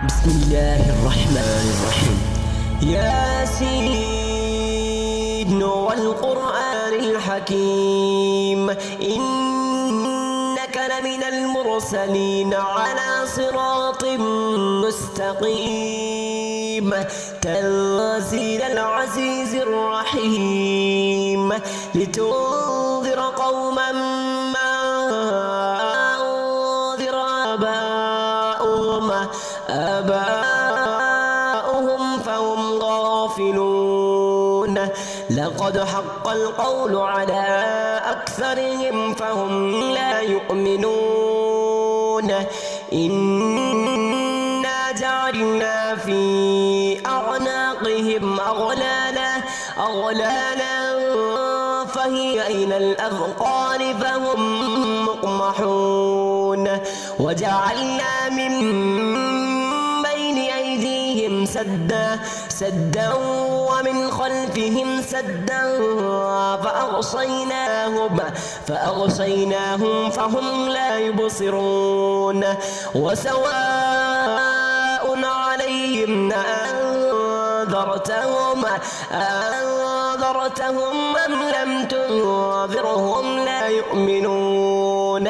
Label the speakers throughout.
Speaker 1: بسم الله الرحمن الرحيم. ياسين والقرآن الحكيم إنك لمن المرسلين على صراط مستقيم تنزيل العزيز الرحيم لتنذر قوما ما أنذر آباؤهم فهم غافلون. لقد حق القول على أكثرهم فهم لا يؤمنون. إنا جعلنا في أعناقهم أغلالا فهي إلى الأذقان فهم مقمحون. وجعلنا من بين أيديهم سدا ومن خلفهم سدا فأغشيناهم فهم لا يبصرون. وسواء عليهم أنذرتهم أم لم تنذرهم لا يؤمنون.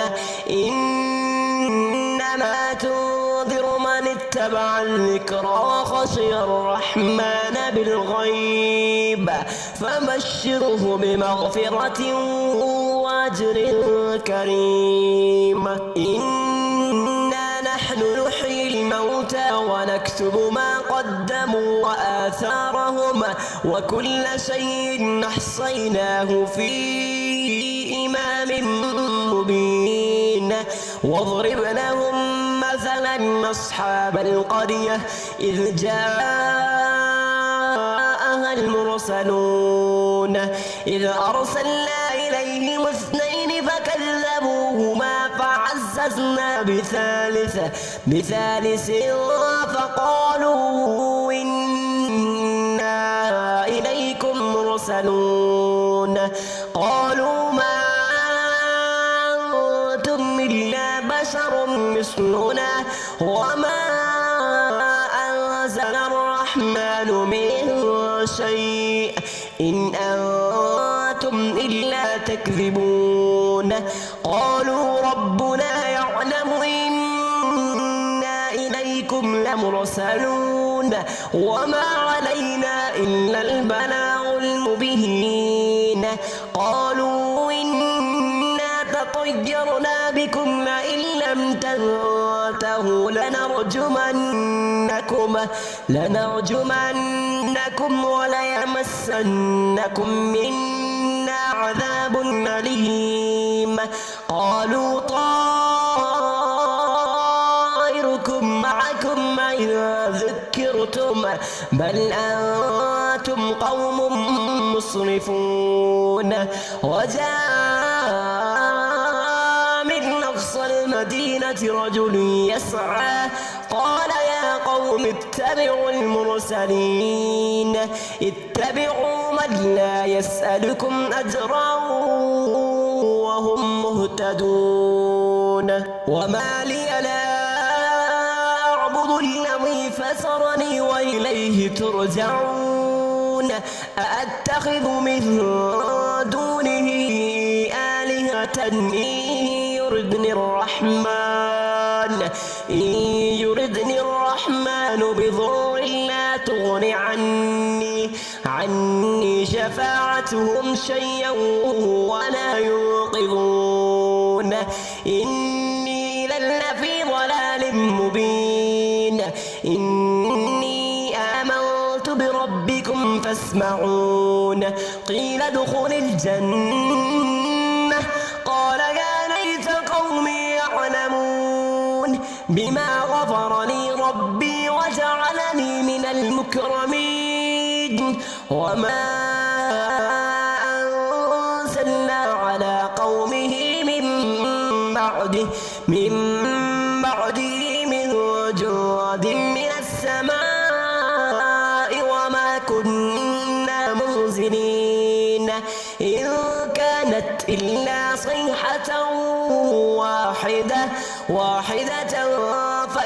Speaker 1: إنما تنذر من اتبع الذكر وخشي الرحمن بالغيب فبشره بمغفرة وأجر كريم. إنا نحن نحيي الموتى ونكتب ما قدموا وآثارهم وكل شيء أحصيناه في إمام مبين. واضرب لهم مثلا أصحاب القرية إذ جاءها المرسلون إذ أرسلنا إليهم اثنين فكذبوهما فعززنا بثالث فقالوا إنا إليكم مرسلون. قالوا ما أنتم إلا بشر مثلنا وما أنزل الرحمن من شيء إن أنتم إلا تكذبون. قالوا ربنا يعلم إنا إليكم لمرسلون وما علينا إلا البلاغ المبين. قالوا إنا تطيرنا بكم لئن لم تنتهوا لنرجمنكم وليمسنكم منا عذاب أليم. قالوا طائركم معكم إذا ذكرتم بل أنتم قوم مسرفون. وجاء من أقصى المدينة رجل يسعى قال يا قوم اتبعوا المرسلين اتبعوا من لا يسألكم أجرا وهم مهتدون. وما لي لا أعبد الذي فسرني وإليه ترجعون. أأتخذ من دونه آلهة إن يردني الرحمن بضر لا تغن عني شفاعتهم شيئا ولا ينقذون. إني إذا لفي ضلال مبين. إني آمنت بربكم فاسمعون. قيل ادخل الجنة قال يا ليت قومي يعلمون بما غفر لي ربي وجعلني من المكرمين. وما أنزلنا على قومه من بعده من جود من السماء وما كنا منزلين إن كانت إلا صيحة واحدة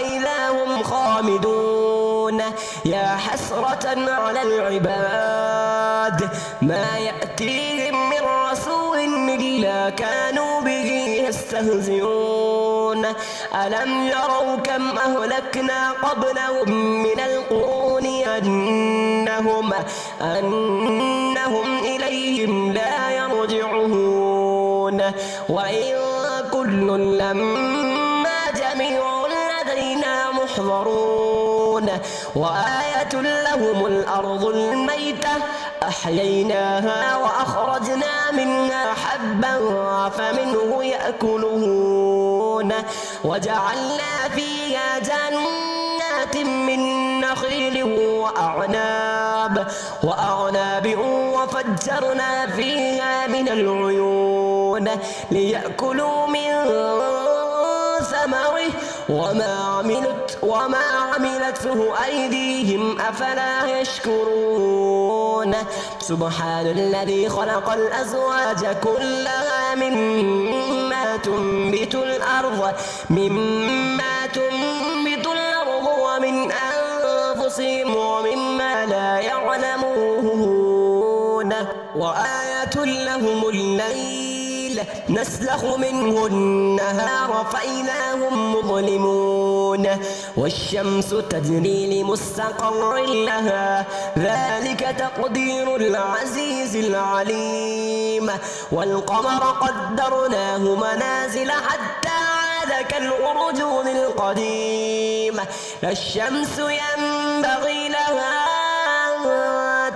Speaker 1: فإذا هم خامدون يا حسرة على العباد ما يأتيهم من رسول إلا كانوا به يستهزئون ألم يروا كم أهلكنا قبلهم من القرون أنهم إليهم لا يرجعون وإن كل لما جميع لدينا محضرون وآية لهم الأرض الميتة أحييناها وأخرجنا منها حبا فمنه يأكلون وجعلنا فيها جنات من نخيل وأعناب وفجرنا فيها من العيون ليأكلوا من ثمره وما عملته أيديهم أفلا يشكرون سبحان الذي خلق الأزواج كلها مما تنبت الأرض ومن أنفسهم ومما لا يعلمون وآية لهم الليل نسلخ منه النهار فإذا هم مظلمون والشمس تجري لمستقر لها ذلك تقدير العزيز العليم والقمر قدرناه منازل حتى عاد كالأرجون القديم لا الشمس ينبغي لها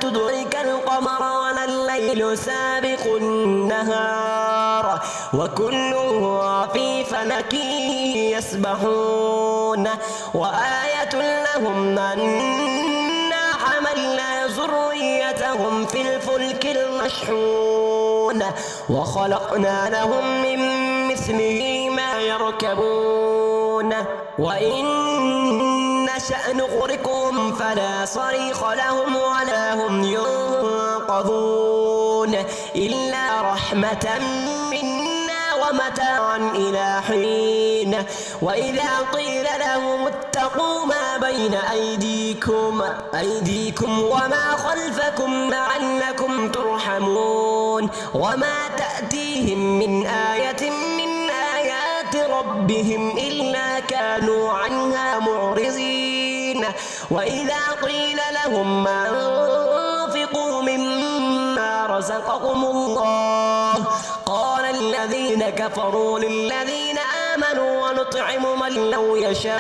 Speaker 1: تدرك القمر ولا الليل سابق النهار وكل في فلك يسبحون وآية لهم أنا حملنا ذريتهم في الفلك المشحون وخلقنا لهم من مثله ما يركبون وإن نشأ نغرقهم فلا صريخ لهم ولا هم ينقذون إلا رحمة منا ومتاعا إلى حين وإذا قيل لهم اتقوا ما بين أيديكم وما خلفكم لعلكم ترحمون وما تأتيهم من آية من آيات ربهم إلا كانوا عنها معرضين وإذا قيل لهم ما أنفقوا مما رزقكم الله قال الذين كفروا للذين آمنوا ونطعم من لو يشاء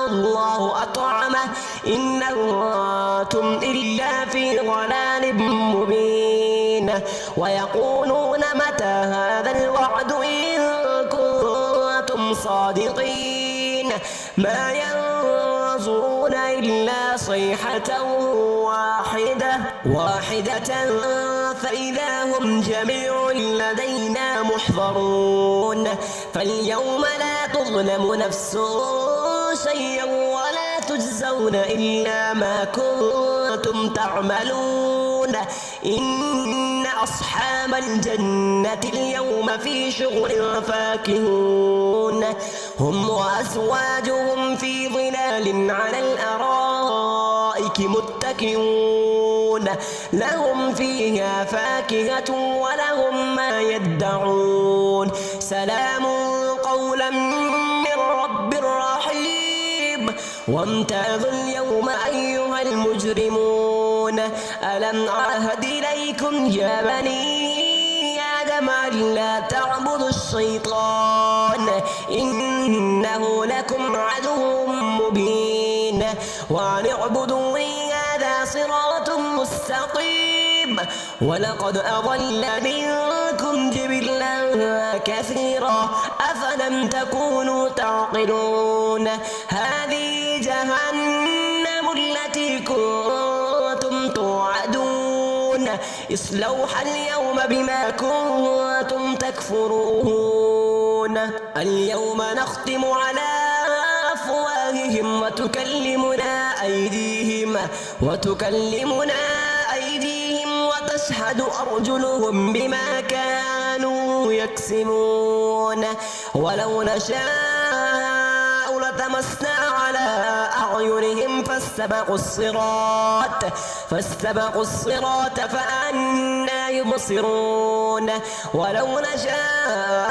Speaker 1: الله أطعمه إن أنتم إلا في ضلال مبين ويقولون متى هذا الوعد إن كنتم صادقين ما ينظرون إلا صيحة واحدة فإذا هم جميع لدينا محضرون فاليوم لا تظلم نفس شيئا ولا تجزون إلا ما كنتم تعملون إن أصحاب الجنة اليوم في شغل فاكهون هم وأزواجهم في ظلال على الأرائك متكئون لهم فيها فاكهة ولهم ما يدعون سلام قولا من رب رحيم وامتازوا اليوم أيها المجرمون ألم أعهد إليكم يا بني آدم ألا تعبدوا الشيطان إنه لكم عدو مبين وأن اعبدوني هذا صراط مستقيم ولقد أضل منكم جبلا كثيرا أفلم تكونوا تعقلون هذه جهنم التي كنتم توعدون اصلوها اليوم بما كنتم تكفرون اليوم نختم على أفواههم وتكلمنا أيديهم وتشهد أرجلهم بما كانوا يكسبون ولو نشاء فطمسنا على أعينهم فاستبقوا الصراط فأنى يبصرون ولو نشاء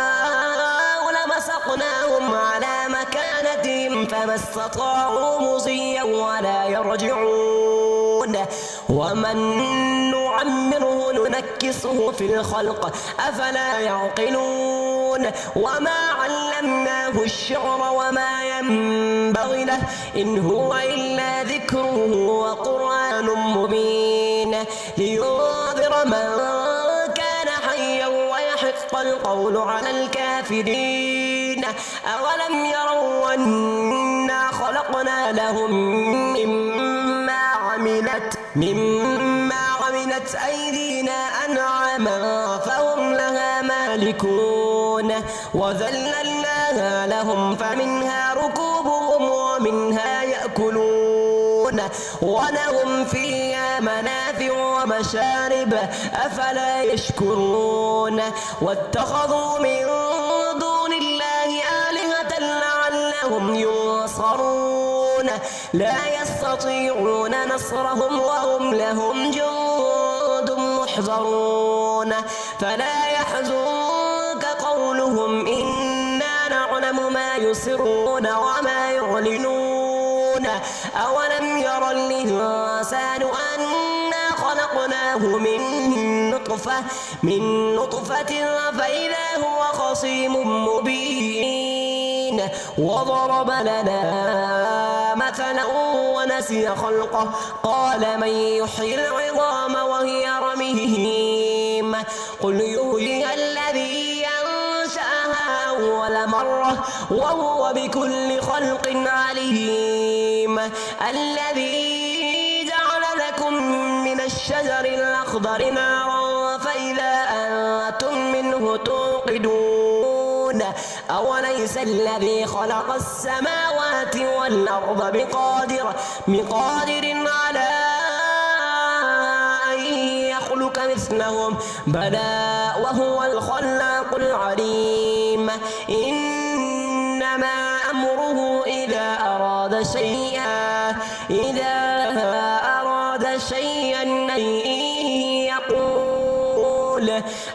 Speaker 1: لمسقناهم على مكانتهم فما استطاعوا مضيا ولا يرجعون ومن نعمره ننكسه في الخلق أفلا يعقلون وما علمناه الشعر وما ينبغي له إن هو إلا ذكر وقرآن مبين لينذر من كان حيا ويحق القول على الكافرين أولم يروا أنا خلقنا لهم مما عملت أيدينا أنعاما فهم لها مالكون وذللناها لهم فمنها ركوبهم ومنها يأكلون ولهم فيها منافع ومشارب أفلا يشكرون واتخذوا من دون الله آلهة لعلهم ينصرون لا يستطيعون نصرهم وهم لهم جند محضرون فلا يحزنك قولهم إنا نعلم ما يسرون وما يعلنون أولم ير الإنسان أنا خلقناه من نطفة فإذا هو خصيم مبين وضرب لنا مثلا ونسي خلقه قال من يحيي العظام وهي رميم قل يحييها الذي أنشأها أول مرة وهو بكل خلق عليم الذي جعل لكم من الشجر الأخضر نارا فإذا أنتم منه توقدون أوليس الذي خلق السماوات والأرض بقادر على أن يخلق مثلهم بلى وهو الخلاق العليم إنما أمره إذا أراد شيئا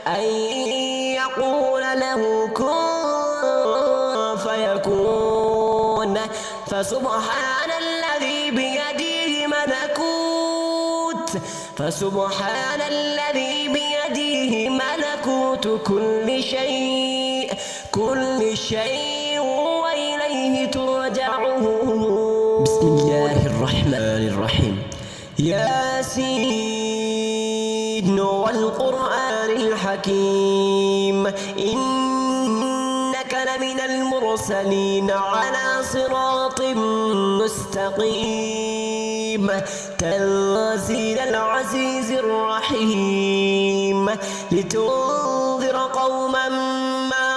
Speaker 1: أن يقول له كن فيكون فسبحان الذي بيده ملكوت كل شيء وإليه ترجعون بسم الله الرحمن الرحيم ياسين والقرآن الحكيم إنك لمن المرسلين على صراط مستقيم تنزيل العزيز الرحيم لتنذر قوما ما